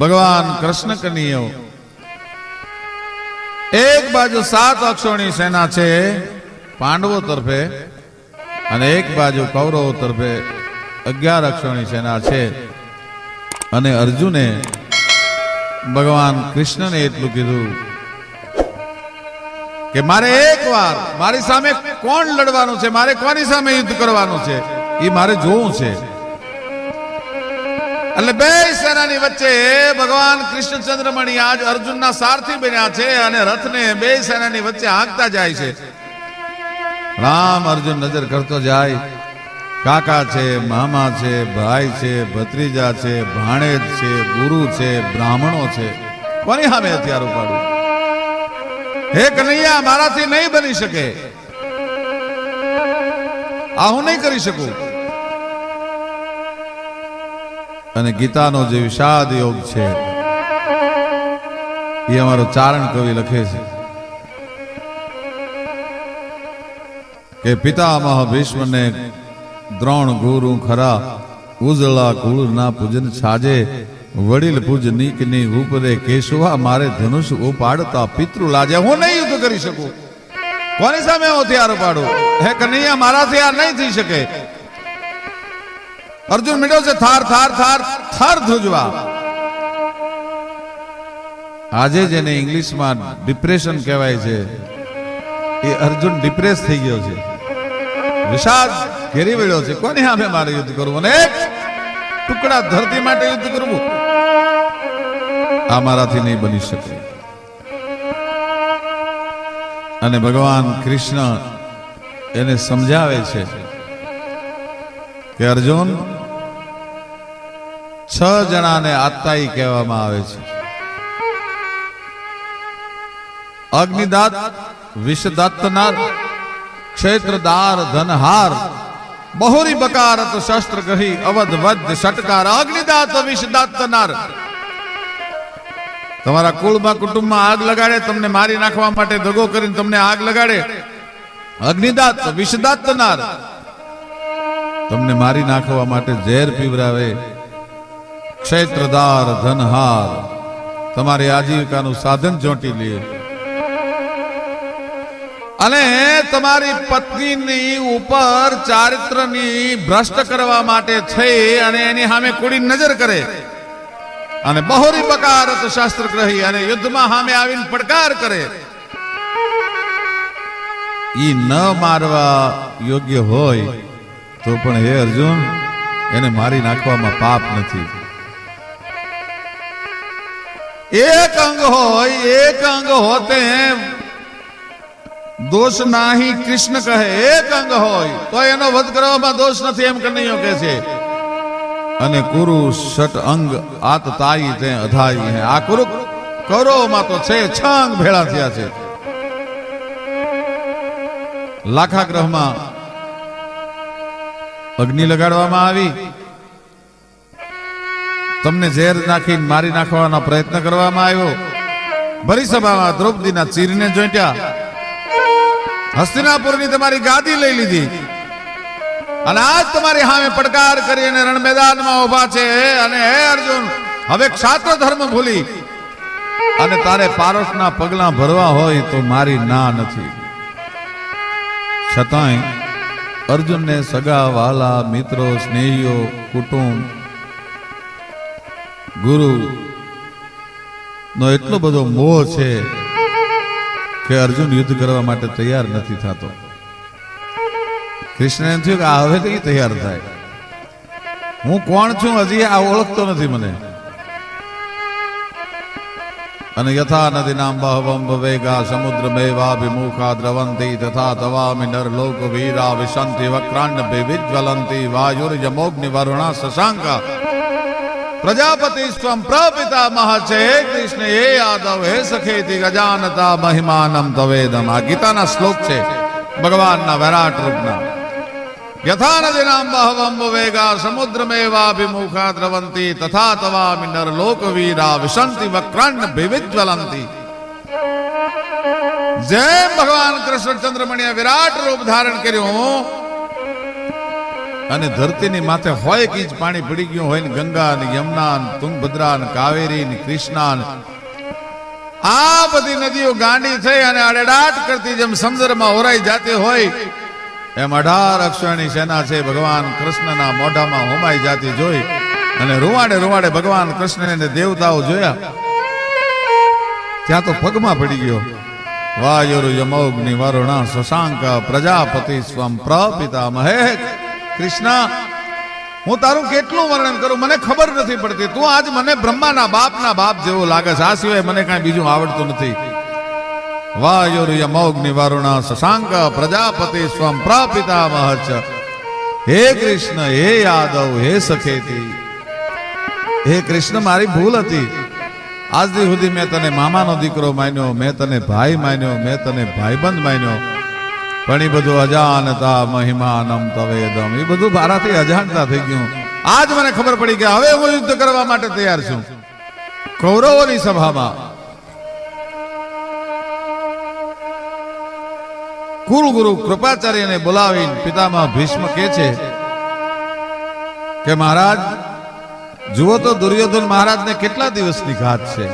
ભગવાન કૃષ્ણ કનૈયો એક બાજુ 7 અક્ષોની સેના છે પાંડવો તરફે અને એક બાજુ કૌરવો તરફે 11 અક્ષોની સેના છે. અને અર્જુને ભગવાન કૃષ્ણને એટલું કીધું કે મારે એકવાર મારી સામે કોણ લડવાનું છે, મારે કોની સામે યુદ્ધ કરવાનું છે એ મારે જોવું છે. એટલે બે સેનાની વચ્ચે ભગવાન કૃષ્ણચંદ્રમણી આજ અર્જુનના સારથી બન્યા છે અને રથને બે સેનાની વચ્ચે હાંકતા જાય છે. રામ અર્જુન નજર કરતો જાય, કાકા છે, મામા છે, ભાઈ છે, ભત્રીજા છે, ભાણેજ છે, ગુરુ છે, બ્રાહ્મણો છે, કોની સામે હથિયાર ઉપાડું? હે કનૈયા, મારાથી નહીં બની શકે, આ હું નહીં કરી શકું. અને ગીતાનો જે વિષાદ યોગ છે એ અમારો ચારણ કવિ લખે છે કે પિતામહ ભીષ્મને દ્રોણ ગુરુ ખરા, ઉજળા કુળ ના પૂજન છાજે, વડીલ પૂજનીકની ઉપરે કેશવા, મારે ધનુષ ઉપાડતા પિતૃ લાજે. હું નહીં યુદ્ધ કરી શકું, કોની સામે હું હથિયાર ઉપાડું? હે કનૈયા, મારાથી આ નહીં થઈ શકે. અર્જુન મીડ્યો છે થાર થાર થાર થાર ધ્રુજવા. આજે જેને ઇંગ્લિશમાં ડિપ્રેશન કહેવાય છે એ અર્જુન ડિપ્રેસ થઈ ગયો છે, વિષાદ ઘેરી વળ્યો છે. કોની સામે મારે યુદ્ધ કરવું અને એક ટુકડા ધરતી માટે યુદ્ધ કરવું? આ મારાથી નહીં બની શકે. અને ભગવાન કૃષ્ણ એને સમજાવે છે કે અર્જુન, 6 જણાને આત્તાઈ કહેવામાં આવે છે. અગ્નિદાત, વિષદત્તનાર, ક્ષેત્રદાર, ધનહાર, બહુરી બકારત, શસ્ત્ર ગ્રહી, અવધ વધ ષટકાર. અગ્નિદાત, વિષદત્તનાર તમારા કુળમાં કુટુંબમાં આગ લગાડે, તમને મારી નાખવા માટે દગો કરીને તમને આગ લગાડે. અગ્નિદાત, વિષદત્તનાર તમને મારી નાખવા માટે ઝેર પીવરાવે. ક્ષેત્રદાર, ધનહાર તમારી આજીવિકાનું સાધન ચોંટી લે અને તમારી પત્નીની ઉપર ચારિત્રની ભ્રષ્ટ કરવા માટે છે અને એની સામે કુડી નજર કરે. અને બહોરી બકારત શાસ્ત્ર ગ્રહી અને યુદ્ધમાં સામે આવીને પડકાર કરે. ઈ ન મારવા યોગ્ય હોય તો પણ હે અર્જુન, એને મારી નાખવામાં પાપ નથી. એક અંગ હોય, એક અંગ હોતે દોષ નાહી કૃષ્ણ કહે. એક અંગ હોય તો એનો વધ કરવામાં દોષ નથી એમ કનૈયો કહે છે. અને કુરુ ષટ અંગ આત તાઈ તે અધાઈ હે. આ કુરુ કૌરવમાં તો છે 6 અંગ ભેળા થયા છે. લાખાગ્રહમાં અગ્નિ લગાડવામાં આવી, તમને ઝેર નાખીને મારી નાખવાનો પ્રયત્ન કરવામાં આવ્યો. ભરી સભામાં દ્રૌપદીના ચીરને જોઈટ્યા, હસ્તિનાપુરની તમારી ગાદી લઈ લીધી અને આજ તમારી સામે પડકાર કરી અને રણ મેદાનમાં ઉભા છે. અને હે અર્જુન, હવે ક્ષાત્ર ધર્મ ભૂલી અને તારે પારસના પગલા ભરવા હોય તો મારી ના નથી. છતાંય અર્જુનને સગા વાલા મિત્રો, સ્નેહીઓ, કુટુંબ, ગુરુ નો એટલો બધો મોહ છે કે અર્જુન યુદ્ધ કરવા માટે તૈયાર નથી થતો. કૃષ્ણને એમ થયું કે આ હવે તો તૈયાર થાય. હું કોણ છું હજી આ ઓળખતો નથી મને. અને યથા નદી નામ બહવમ ભવેગા સમુદ્ર મેવાભિમુખા દ્રવંતી તથા તવામિ નર લોક વીરા વિશંતિ વક્રાંડ વિજ્વલંતી વાયુર્યમોગ્નિ વરુણા શશાંકા પ્રજાપતિ સ્વમ પ્રપિતામહ છે. હે કૃષ્ણ, હે યાદવ, હે સખેતિ ગજાનતા મહિમાનમ તવેદમ. આ ગીતાના શ્લોક છે ભગવાનના વિરાટ રૂપના. યથા નદી નામ બહવમ વેગા સમુદ્રમેવાભિમુખા દ્રવંતી તથા તવામિ નર લોક વીરા વિશંતિ વક્રાંડ વિજ્વલંતી. જેમ ભગવાન કૃષ્ણચંદ્રમણીએ વિરાટ રૂપ ધારણ કર્યું અને ધરતીની માથે હોય કીજ પાણી પડી ગયું હોય ને ગંગા ને યમુના ને તુંગભદ્રા ને કાવેરી ને કૃષ્ણા ને આ બધી નદીઓ ગાંડી થઈ અને અડેડાટ કરતી જેમ સમુદ્રમાં ઓરાઈ જાતી હોય એમ 18 અક્ષરની સેના છે ભગવાન કૃષ્ણના મોઢામાં હોમાઈ જાતી જોઈ અને રૂવાડે રૂવાડે ભગવાન કૃષ્ણને દેવતાઓ જોયા ત્યાં તો પગમાં પડી ગયો. વાયુર યમોગ્નિ વરુણ શશાંક પ્રજાપતિ સ્વમ પ્રપિતામહે. કૃષ્ણ, હું તારું કેટલું વર્ણન કરું, મને ખબર નથી પડતી. તું આજ મને બ્રહ્માના બાપના બાપ જેવો લાગે છે. આ સિવાય મને કાંઈ બીજું આવડતું નથી. વાયુર યમોગ્નિ વરુણ શશાંક પ્રજાપતિ સ્વમ પ્રપિતામહ. હે કૃષ્ણ, હે યાદવ, હે સખેતી, હે કૃષ્ણ, મારી ભૂલ હતી. આજ દી સુધી મેં તને મામાનો દીકરો માન્યો, મેં તને ભાઈ માન્યો, મેં તને ભાઈબંધ માન્યો, પણ એ બધું અજાનતા મહિમાનમ તવેદમ, એ બધું મારાથી અજાણતા થઈ ગયું. આજ મને ખબર પડી કે હવે હું યુદ્ધ કરવા માટે તૈયાર છું. કૌરવોની સભામાં કુલગુરુ કૃપાચાર્યને બોલાવીને પિતામહ ભીષ્મ કહે છે કે મહારાજ જુઓ તો દુર્યોધન મહારાજને કેટલા દિવસની ઘાત છે.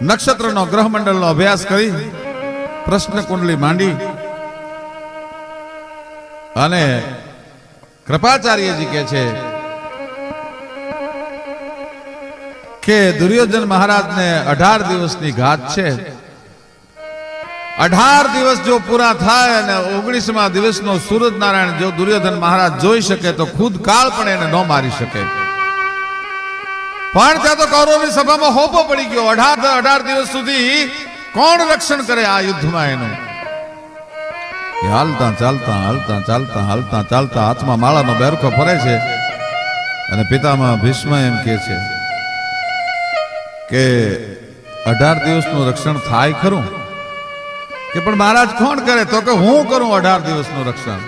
નક્ષત્રનો ગ્રહમંડળનો અભ્યાસ કરી પ્રશ્ન કુંડલી માંડી અને કૃપાચાર્યજી કહે છે કે દુર્યોધન મહારાજને 18 દિવસની ઘાત છે. 18 દિવસ જો પૂરા થાય અને 19મા દિવસનો સૂરજનારાયણ જો દુર્યોધન મહારાજ જોઈ શકે તો ખુદ કાળ પણ એને ન મારી શકે. પણ ત્યાં તો કૌરવની સભામાં હોપો પડી ગયો. 18 દિવસ સુધી કોણ રક્ષણ કરે આ યુદ્ધમાં એનું? હાલતા ચાલતા હાલતા ચાલતા હાલતા ચાલતા હાથમાં માળાનો બેરખો ફરે છે અને પિતામહ ભીષ્મ એમ કહે છે કે 18 દિવસનું રક્ષણ થાય ખરું? કે પણ મહારાજ કોણ કરે? તો કે હું કરું 18 દિવસનું રક્ષણ.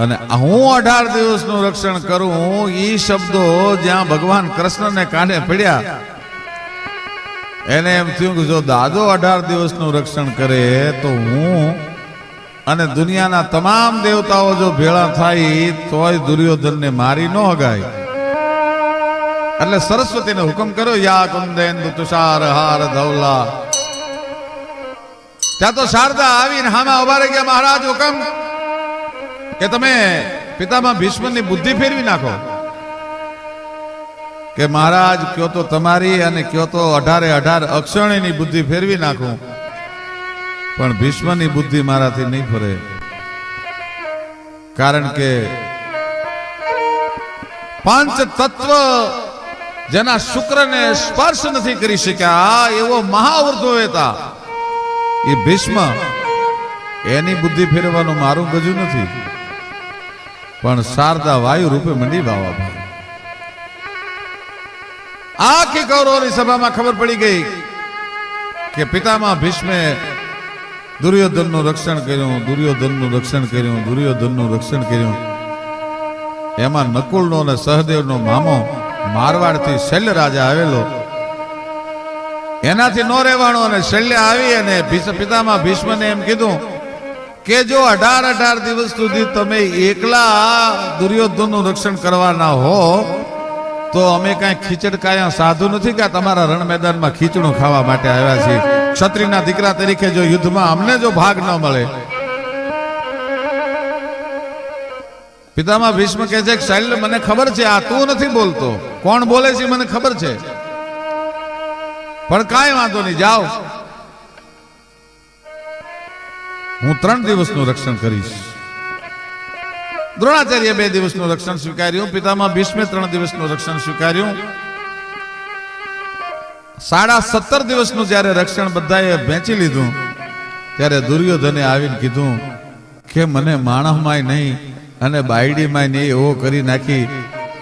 અને હું 18 દિવસનું રક્ષણ કરું, ઈ શબ્દો જ્યાં ભગવાન કૃષ્ણને કાને પડ્યા એને એમ થયું કે જો દાદો 18 દિવસનું રક્ષણ કરે તો હું અને દુનિયાના તમામ દેવતાઓ જો ભેળા થાય તોય દુર્યોધનને મારી ન હગાય. એટલે સરસ્વતીને હુકમ કર્યો, યા કુંદેન્દુ તુષાર હાર ધવલા. ત્યાં તો શારદા આવીને હામાં ઉભા રહી ગયા. મહારાજ હુકમ કે તમે પિતામહ ભીષ્મની બુદ્ધિ ફેરવી નાખો. કે મહારાજ કયો તો તમારી અને કયો તો 18 અક્ષરણીની બુદ્ધિ ફેરવી નાખું, પણ ભીષ્મની બુદ્ધિ મારાથી નહીં ફરે. કારણ કે પાંચ તત્વ જેના શુક્રને સ્પર્શ નથી કરી શક્યા એવો મહાવૃદ્ધોતા એ ભીષ્મ, એની બુદ્ધિ ફેરવાનું મારું ગજુ નથી, પણ શારદા વાયુ રૂપે મંડી બાવા ભાઈ. આખી કૌરવોની સભામાં ખબર પડી ગઈ કે પિતામહ ભીષ્મે દુર્યોધનનું રક્ષણ કર્યું, દુર્યોધનનું રક્ષણ કર્યું, દુર્યોધનનું રક્ષણ કર્યું. એમાં નકુલનો અને સહદેવનો મામો મારવાડથી શૈલ્ય રાજા આવેલો, એનાથી નો રહેવાનો અને શૈલ્ય આવી અને પિતામહ ભીષ્મને એમ કીધું કે જો 18 દિવસ સુધી તમે એકલા દુર્યોધનનું રક્ષણ કરવાના હો તો અમે કઈ ખીચડ કાયા સાધુ નથી કે તમારા રણ મેદાનમાં ખીચડું ખાવા માટે આવ્યા છીએ. ક્ષત્રિયના દીકરા તરીકે જો યુદ્ધમાં અમને જો ભાગ ન મળે. પિતામહ ભીષ્મ કહે છે કે શૈલ્ય મને ખબર છે આ તું નથી બોલતો, કોણ બોલે છે મને ખબર છે, પણ કાંઈ વાંધો નહીં, જાઓ હું 3 દિવસનું રક્ષણ કરીશ. દ્રોણાચાર્ય 2 દિવસનું રક્ષણ સ્વીકાર્યું, પિતામહ ભીષ્મે 3 દિવસનું રક્ષણ સ્વીકાર્યું. 17.5 દિવસનું જયારે રક્ષણ બધાએ વેચી લીધું ત્યારે દુર્યોધને આવીને કીધું કે મને માણસમાંય નહીં અને બાયડીમાંય નહીં એવો કરી નાખી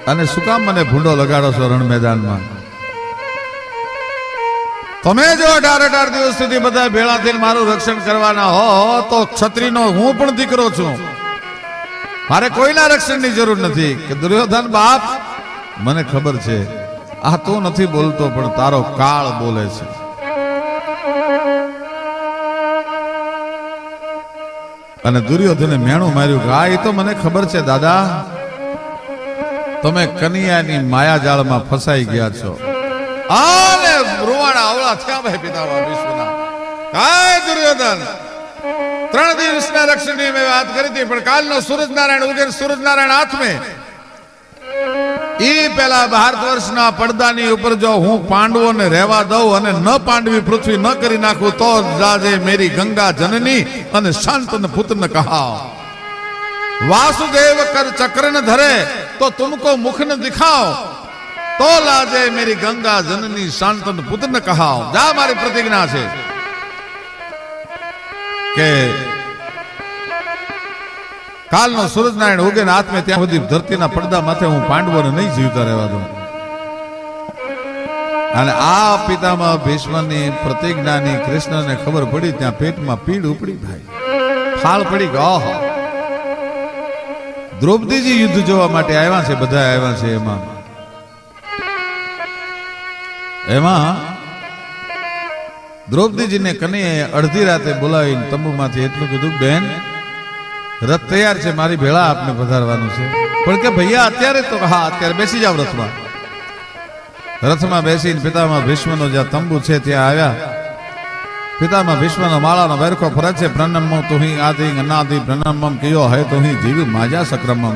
અને શું કામ મને ભૂંડો લગાડો છો રણ મેદાનમાં? તમે જો 18 દિવસ સુધી બધા ભેળા થઈને મારું રક્ષણ કરવાના હો તો ક્ષત્રિયનો હું પણ દીકરો છું, મારે કોઈના રક્ષણની જરૂર નથી. કે દુર્યોધન બાપ મને ખબર છે આ તું નથી બોલતો પણ તારો કાળ બોલે છે. અને દુર્યોધને મેણું માર્યું કે આ એ તો મને ખબર છે દાદા, તમે કનૈયાની માયાજાળમાં ફસાઈ ગયા છો. આને રૂવાડા અવળા થયા ભાઈ પિતામહ ભીષ્મના. કાય દુર્યોધન, 3 દિવસના રક્ષણની મેં વાત કરી હતી, પણ કાલનો સૂરજનારાયણ ઉગે, સૂરજનારાયણ હાથમે ઈ પેલા ભારત વર્ષના પડદાની ઉપર જો હું પાંડવોને રહેવા દઉં અને ન પાંડવી પૃથ્વી ન કરી નાખું તો જાજે મેરી ગંગા જનની અને શાંતન પુત્ર કહાવ. વાસુદેવ કર ચક્ર ન ધરે તો તુમકો મુખ ન દિખાવ, તો લાજે મેરી ગંગા જનની શાંતન પુત્ર કહાવ. જા મારી પ્રતિજ્ઞા છે કે કાલનો સૂરજનારાયણ ઉગે ને હાથમાં ત્યાં સુધી ધરતીના પડદા માથે હું પાંડવોને નહીં જીવતા રહેવા દઉં. અને આ પિતામહ ભીષ્મની પ્રતિજ્ઞાની કૃષ્ણને ખબર પડી, ત્યાં પેટમાં પીડ ઉપડી ભાઈ, ફાળ પડી ગયો. દ્રૌપદીજી યુદ્ધ જોવા માટે આવ્યા છે, બધા આવ્યા છે. એમાં દ્રૌપદીજીને કનૈયાએ અડધી રાતે બોલાવીને તંબુમાંથી એટલું કીધું, બેન રથ તૈયાર છે, મારી ભેળા આપને પધારવાનું છે. પણ કે ભૈયા અત્યારે તો, હા અત્યારે બેસી જાવ રથમાં. રથમાં બેસીને પિતામહ ભીષ્મનો જ્યાં તંબુ છે ત્યાં આવ્યા. પિતામહ ભીષ્મનો માળાનો વેરખો ફરજ છે. પ્રણમમ તુહી આદિ અનાદિ પ્રણમમ કયો હે તુહી જીવ માજા સક્રમમ.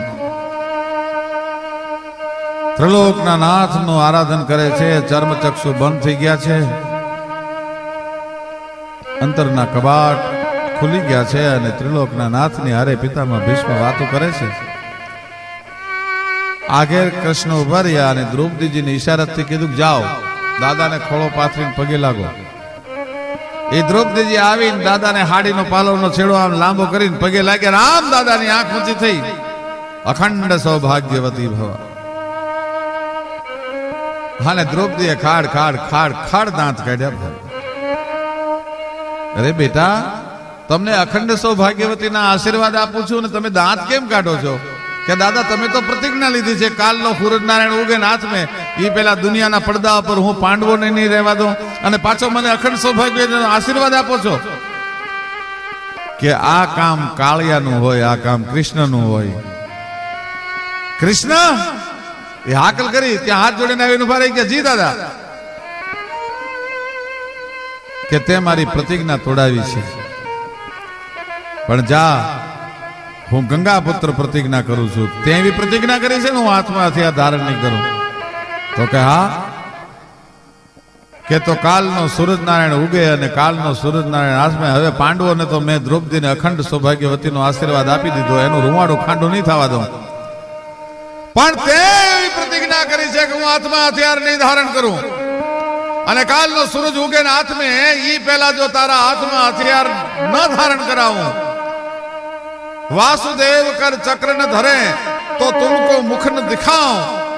ત્રિલોકના નાથનું આરાધન કરે છે. ચર્મચક્ષુ બંધ થઈ ગયા છે, અંતરના કબાટ ખુલી ગયા છે અને ત્રિલોકના નાથની હારે પિતામહ ભીષ્મ વાતો કરે છે. આગળ કૃષ્ણ ઉભા રહ્યા અને દ્રૌપદીજીને ઈશારાથી કીધું જાઓ દાદાને ખોળો પાથરીને પગે લાગો. એ દ્રૌપદીજી આવીને દાદાને હાડીનો પાલવનો છેડો આમ લાંબો કરીને પગે લાગ્યા. આમ દાદાની આંખ ઊંચી થઈ, અખંડ સૌભાગ્યવતી ભવ. હાને દ્રૌપદીએ ખાડ ખાડ ખાડ ખાડ દાંત કાઢ્યા. અરે બેટા, તમને અખંડ સૌભાગ્યવતીના આશીર્વાદ આપું છું ને તમે દાંત કેમ કાઢો છો? કે દાદા તમે તો પ્રતિજ્ઞા લીધી છે, કાલનો સૂરજનારાયણ ઉગે ને હાથમે એ પેલા દુનિયાના પડદા પર હું પાંડવોને નહીં રહેવા દઉં અને પાછો મને અખંડ સૌભાગ્યનો આશીર્વાદ આપો છો. કે આ કામ કાળિયાનું હોય, આ કામ કૃષ્ણનું હોય. કૃષ્ણ એ હાકલ કરી ત્યાં હાથ જોડીને આવીને ઉભા રહી ગયા. જી દાદા, કે તે મારી પ્રતિજ્ઞા તોડાવી છે, પણ જા હું ગંગા પુત્ર પ્રતિજ્ઞા કરું છું. તે એવી પ્રતિજ્ઞા કરી છે ને હું હાથમાં હથિયાર ધારણ નહીં કરું. તો કે હા, કે તો કાલનો સૂરજનારાયણ ઉગે અને કાલનો સૂરજનારાયણ હાથમાં. હવે પાંડવોને તો મેં દ્રૌપદીને અખંડ સૌભાગ્યવતીનો આશીર્વાદ આપી દીધો, એનું રૂવાડું ખાંડું નહીં થવા દઉં. પણ તે એવી પ્રતિજ્ઞા કરી છે કે હું હાથમાં હથિયાર નહીં ધારણ કરું અને કાલનો સૂરજ ઉગે ને હાથમે ઈ પહેલા જો તારા હાથમાં હથિયાર ન ધારણ કરાવું, વાસુદેવ કર ચક્ર ન ધરે તો તુમકો મુખ ન દિખાવ,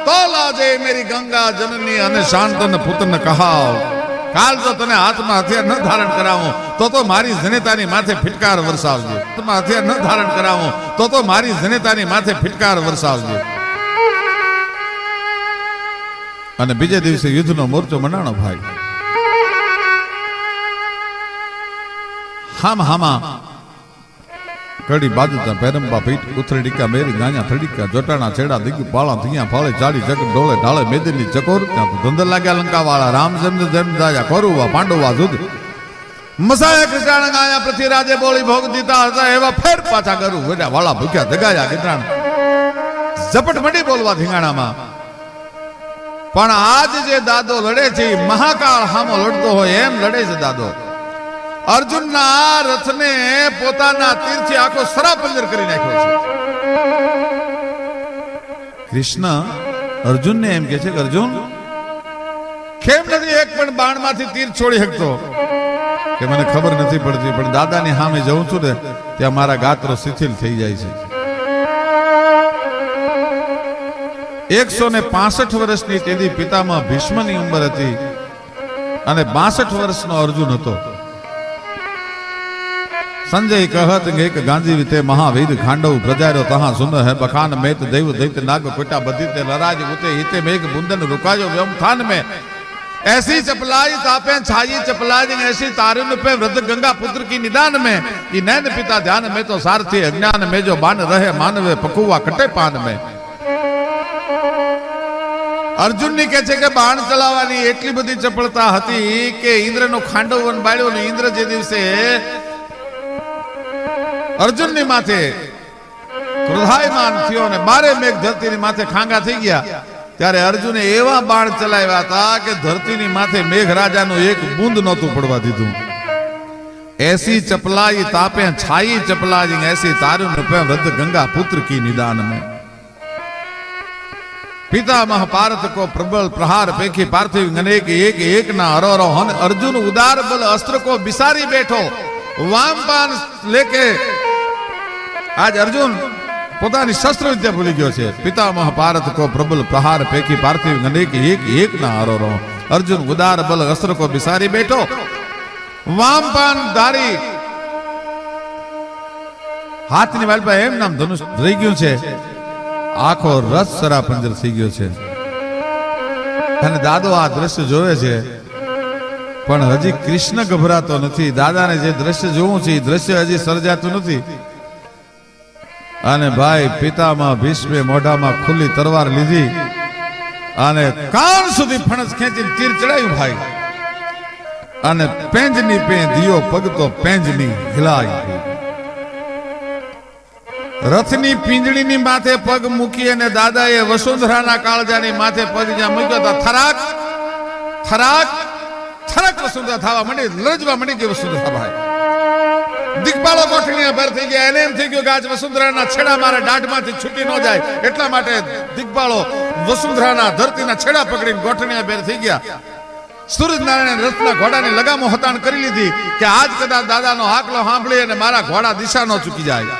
તો લાજે મેરી ગંગા જનની અને શાંતન પુત્ર કહાવ. કાલ જો તને હાથમાં હથિયાર ન ધારણ કરાવું તો મારી જનેતાની માથે ફિટકાર વરસાવજે. હાથમાં હથિયાર ન ધારણ કરાવું તો મારી જનેતાની માથે ફિટકાર વરસાવજે. અને બીજે દિવસે યુદ્ધનો મોરચો મંડાણો ભાઈ. હામ હામા કડી બાજુતા પેરંબા પીઠ ઉથરડીકા મેરી ગાયા થડીકા જોટાણા છેડા દિગ પાળા ધીયા ફાળે ચાડી જગ ડોળે ઢાળે મેદની ચકોર. ત્યાં તો ધંધર લાગ્યા લંકા વાળા રામચંદ્ર જન્મ દાયા કોરુવા પાંડવા જુદ મસાયા કૃષ્ણ ગાયા પૃથ્વીરાજે બોલી ભોગ દીતા હતા એવા ફેર પાછા કરું વેડા વાળા ભૂખ્યા જગાયા ગીતરાણ ઝપટ મંડી બોલવા ધીંગાણામાં. પણ આજ જે દાદો લડે છે મહાકાળ હામો લડતો હોય એમ લડે છે દાદો. અર્જુનના રથને પોતાના તીરથી આખો સરાપંજર કરી નાખ્યો છે. કૃષ્ણ અર્જુનને એમ કે છે કે અર્જુન કેમ નથી એક પણ બાણમાંથી તીર છોડી શકતો? કે મને ખબર નથી પડતી, પણ દાદાની સામે જઉં છું ને ત્યાં મારા ગાત્રો શિથિલ થઈ જાય છે. 165 વર્ષની તેદી પિતામહ ભીષ્મની ઉંમર હતી અને 62 વર્ષનો અર્જુન હતો. સંજય કહત એક ગાંધી તે મહાવીર ખાંડવ પ્રજારો તહા સુંદર હે બખાન મેત દેવ દૈત નાગ કોટા બધી તે લરાજ ઉતે હિતે મેઘ બુંદન રૂકાજો વ્યમ થાન મે. ऐसी चपलाई तापे छाई चपलाई ऐसी तारुन पे वृद्ध गंगा पुत्र की निदान में कि नैन पिता ध्यान में तो सारथी अज्ञान में जो बान रहे मानवे पकुआ कटे पान में। अर्जुन ने कहे के बाण चलावानी एटली बधी चपलता हती के इंद्र नो खांडो वन बाळ्यो ने इंद्र जे दिवसे अर्जुन ने माथे क्रोधायमान थयो ने बारे मेघ धरती ने माथे खांगा थई गया त्यारे अर्जुने एवा बाण चलाव्या था कि धरती नी माथे मेघराजा नो एक बूंद नोतु पड़वा दीधु। ऐसी चपलाई तापे छाई चपलाई ऐसी तारुन पे वृद्ध गंगा पुत्र की निदान में। पितामह पार्थ को प्रबल प्रहार फेंकी पार्थिव गने के एक ना अरो हन अर्जुन उदार बल अस्त्र को बिसारी बैठो वामपान लेके आज अर्जुन પોતાની શસ્ત્ર વિદ્યા ભૂલી ગયો છે। પિતામહ પાર્થ को प्रबल प्रहार फेंकी पार्थिव गने के एक ना हरो अर्जुन उदार बल अस्त्र को बिसारी बैठो वामपान धारी हाथनी वाल पर एम नाम धनुष રહી ગયું છે આખો રસ સરા પંજર થઈ ગયો છે અને દાદો આ દ્રશ્ય જોવે છે પણ હજી કૃષ્ણ ગભરાતો નથી। દાદાને જે દ્રશ્ય જોવું છે એ દ્રશ્ય હજી સર્જાતું નથી। અને ભાઈ પિતામાં ભીષ્મે મોઢામાં ખુલ્લી તરવાર લીધી અને કાન સુધી ફણસ ખેંચીને તીર ચડાયું ભાઈ અને પેંજની પે દિયો પગ તો પેંજની હિલાઈ। રથની પિંજણીની માથે પગ મૂકી અને દાદાએ વસુંધરાના કાળજાની માથે પગ જ્યાં મૂક્યો તો થરાક થરાક થરાક વસુંધરા થવા માંડી લરજવા માંડી ગઈ વસુંધરા ભાઈ। દિગ્બાળો ગોઠણીયા ભર થઈ ગયા એને એમ થઈ ગયું કે આજ વસુંધરાના છેડા મારા દાઢમાંથી છૂટી ન જાય એટલા માટે દિગ્બાળો વસુંધરાના ધરતીના છેડા પકડીને ગોઠણીયા ભેર થઈ ગયા। સૂર્યનારાયણ રથના ઘોડાની લગામો હતાણ કરી લીધી કે આજ કદાચ દાદાનો હાકલો સાંભળી અને મારા ઘોડા દિશા ન ચૂકી જાય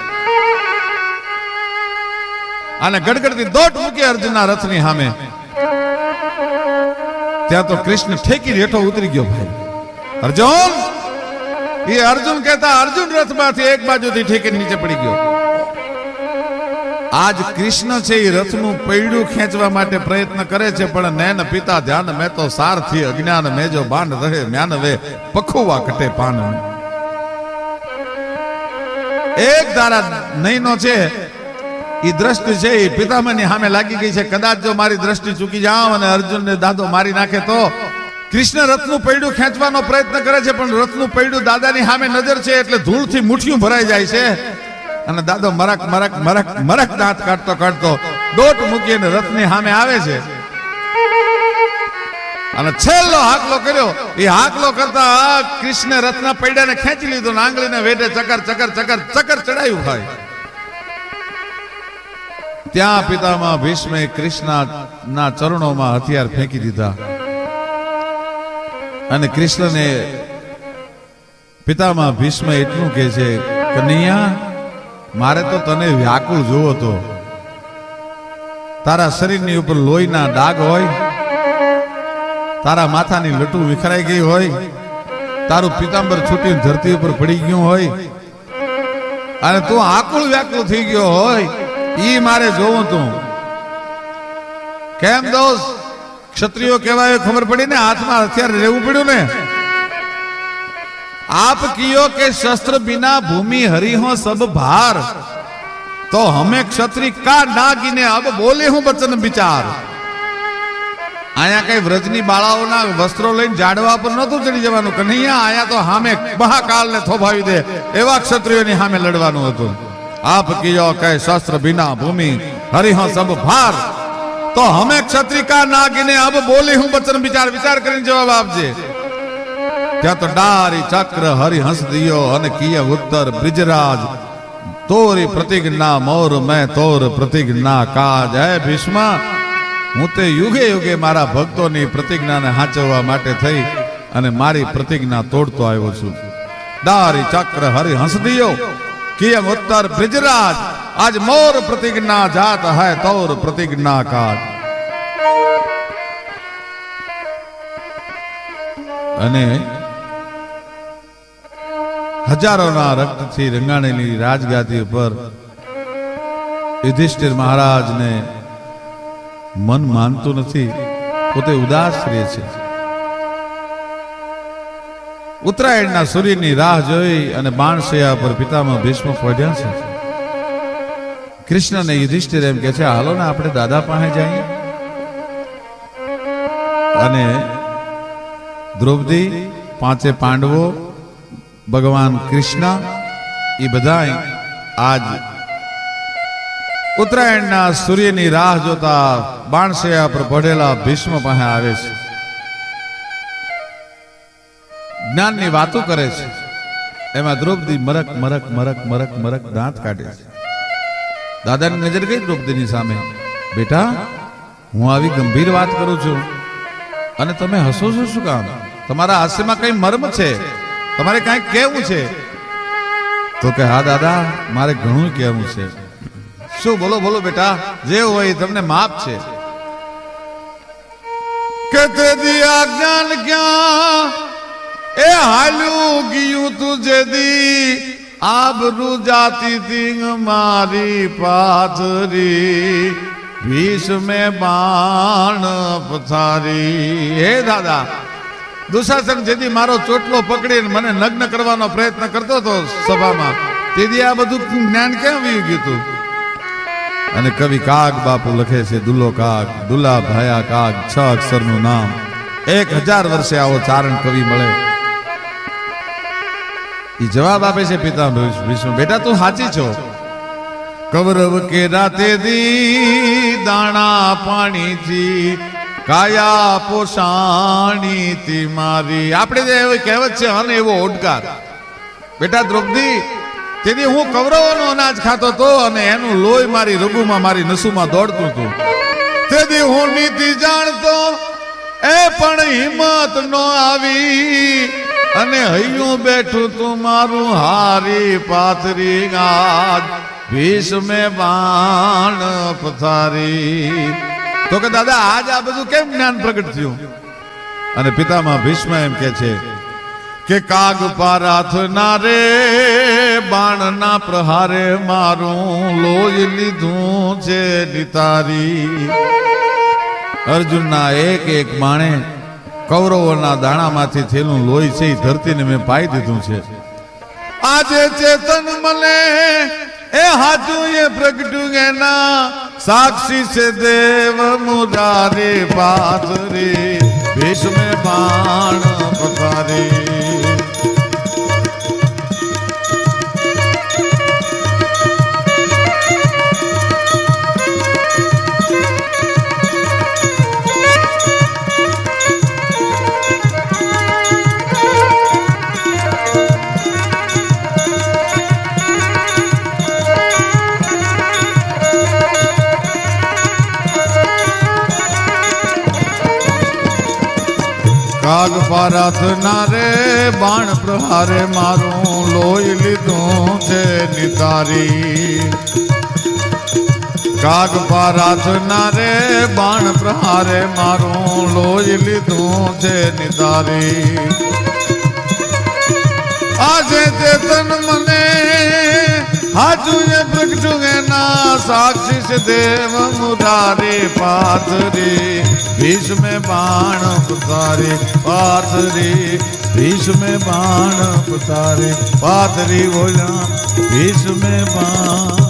અને ગડગડતી દોટ મૂકી અર્જુનના રથની સામે। ત્યાં તો કૃષ્ણ ઠેકી રેઠો ઉતરી ગયો ભાઈ। અર્જુન ये अर्जुन कहता अर्जुन रथ माथी एक बाजू थी ठेके नीचे पड़ी गयो। आज कृष्ण छे रथ नु पैडू खेंचवा माटे प्रयत्न करे छे पण नैन पिता ध्यान में तो सारथी अज्ञान में जो बांध रहे म्यानवे पखुवा कटे पान में। एक धारा नहीं नो छे ई दृष्टि छे ई पितामहनी सामे लागी गई छे। कदाच जो मारी दृष्टि चूकी जाओ अने अर्जुन ने दादो मारी नाखे तो कृष्ण रथનું પૈડું ખેંચવાનો પ્રયત્ન કરે છે પણ રથનું પૈડું દાદાની સામે નજર છે એટલે ધૂળથી મુઠ્ઠીઓ ભરાઈ જાય છે અને દાદો મરક મરક મરક મરક દાંત કાઢતો કાઢતો દોટ મૂકીને રથની સામે આવે છે અને છેલ્લો હાકલો કર્યો। એ હાકલો કરતા કૃષ્ણ રથના પૈડાને ખેંચી લીધો ને આંગળીને વેઢે ચકર ચકર ચકર ચકર ચડાયું ભાઈ। ત્યાં પિતામહ ભીષ્મે કૃષ્ણના ચરણોમાં હથિયાર ફેંકી દીધા અને કૃષ્ણને પિતામાં ભીષ્મ એટલું કહે છે કનૈયા મારે તો તને વ્યાકુળ જોવો તો તારા શરીરની ઉપર લોહીના ડાઘ હોય તારા માથાની લટુ વિખરાઈ ગઈ હોય તારું પિતાંબર છૂટીને ધરતી ઉપર પડી ગયું હોય અને તું આકુળ વ્યાકુળ થઈ ગયો હોય ઈ મારે જોવું તું કેમ દોસ્ત क्षत्रियो कहवाय खबर पड़ी ने हाथ में हथियार रेवू पड़ू ने। आप कियो के शस्त्र बिना भूमि हरि हो सब भार तो हमें क्षत्रिय का ना गिने अब बोले हूं बचन विचार। आया कई व्रजनी बाळाओना वस्त्रों लईने जाडवा पर नतुं चढ़ी जवानुं कन्हैया आया तो हामे महाकाल ने थोभावी दे एवा क्षत्रियोनी सामे लड़वानुं हतुं। आप कियो के शस्त्र बिना भूमि हरि हो सब भार तो हमें क्षत्रिय का ना गिने अब बोले हूं बचन विचार। विचार કરીને જવાબ આપજે। ત્યાં તો ડારી ચક્ર હરિ હંસ દિયો અને કિય ઉત્તર બ્રિજરાજ તોરી પ્રતિજ્ઞા મોર મેં તોર પ્રતિજ્ઞા કાજ। હે ભીષ્મ હું તે યુગે યુગે મારા ભક્તોની પ્રતિજ્ઞાને સાચવવા માટે થઈ અને મારી પ્રતિજ્ઞા તોડતો આવ્યો છું। ડારી ચક્ર હરિ હંસ દિયો કિય ઉત્તર બ્રિજરાજ आज मोर प्रतिज्ञा जात है तौर प्रतिज्ञा काज। अने हजारों रक्त थी रंगाणेली राजगादी पर युधिष्ठिर महाराज ने मन मानतु नहीं पोते उदास रहे छे। ઉત્તરાયણના સૂર્યની રાહ જોઈ અને બાણશૈયા પર પિતામહ ભીષ્મ પડ્યા છે. કૃષ્ણને યુધિષ્ઠિર એમ કે છે, હાલો ને આપણે દાદા પાસે જઈએ. અને દ્રૌપદી, પાંચે પાંડવો, ભગવાન કૃષ્ણ એ બધા આજ ઉત્તરાયણના સૂર્યની રાહ જોતા બાણશૈયા પર પડેલા ભીષ્મ પાસે આવે છે. જ્ઞાનની વાતો કરે છે. એમાં દ્રૌપદી મરક મરક મરક મરક મરક દાંત કાઢે છે. દાદાની નજર ગઈ દ્રૌપદીની સામે. બેટા, હું આવી ગંભીર વાત કરું છું અને તમે હસો છો શું કામ? તમારા હાસ્યમાં કઈ મર્મ છે? તમારે કઈ કહેવું છે? તો કે હા દાદા, મારે ઘણું કહેવું છે. શું? બોલો બોલો બેટા, જે હોય તમને માપ છે. કે તે દિયા જ્ઞાન ક્યાં એ હાલ્યું ગયું તુજે દી આબરૂ જાતી તિંગ મારી પાથરી ભીષ્મે બાણ પથારી. હે દાદા, દુશાસન જેથી મારો ચોટલો પકડીને મને નગ્ન કરવાનો પ્રયત્ન કરતો હતો સભામાં, તેથી આ બધું જ્ઞાન કેમ વી ગયું તું? અને કવિ કાગ બાપુ લખે છે, દુલ્લો કાગ, દુલ્લા ભાયા કાગ, 6 અક્ષરનું નામ. 1000 વર્ષે આવો ચારણ કવિ મળે. એ જવાબ આપે છે પિતા ભીષ્મ, બેટા તું સાચી છો. કૌરવ કે રાતે દી દાણા પાણીથી કાયા પોષાણી તી મારી. આપણે એવી કહેવત છે, અને એવો ઓડકાર. બેટા દ્રૌપદી, તેથી હું કૌરવોનો અનાજ ખાતો હતો અને એનું લોહી મારી રગુમાં, મારી નસુમાં દોડતું હતું. તેથી હું નીતિ જાણતો એ પણ હિંમત નો આવી અને હૈયું બેઠું તું મારું હારી પાથરી આજ ભીષ્મે બાણ પથારી. તો કે દાદા, આજ આ બધું કેમ જ્ઞાન પ્રગટ થયું? અને પિતામહ ભીષ્મ એમ કે છે કે કાગ પારાથ ના રે બાણ ના પ્રહારે મારું લોહી લીધું છે નિતારી. અર્જુનના એક એક બાણે કૌરવોના દાણામાંથી થયેલું લોહી છે એ ધરતીને મેં પાઈ દીધું છે. આજે ચેતન મને એ હાજુ એ પ્રગટ્યું એના સાક્ષી છે દેવ મુરારી પાથરી ભીષ્મે બાણ પથારી. કાગ પારાથ ના રે બાણ પ્રહારે મારું લોહી લીધું છે નિતારી. કાગ પારાથ ના રે બાણ પ્રહારે મારું લોહી લીધું છે નિતારી. આજે ચેતન મને હાજુ એ પ્રગટું એના સાક્ષી છે દેવ મુરારી પાથરી ભીષ્મે બાણ પથારી પાથરી ભીષ્મે બાણ પથારી પાથરી બોલ્યા ભીષ્મે બાણ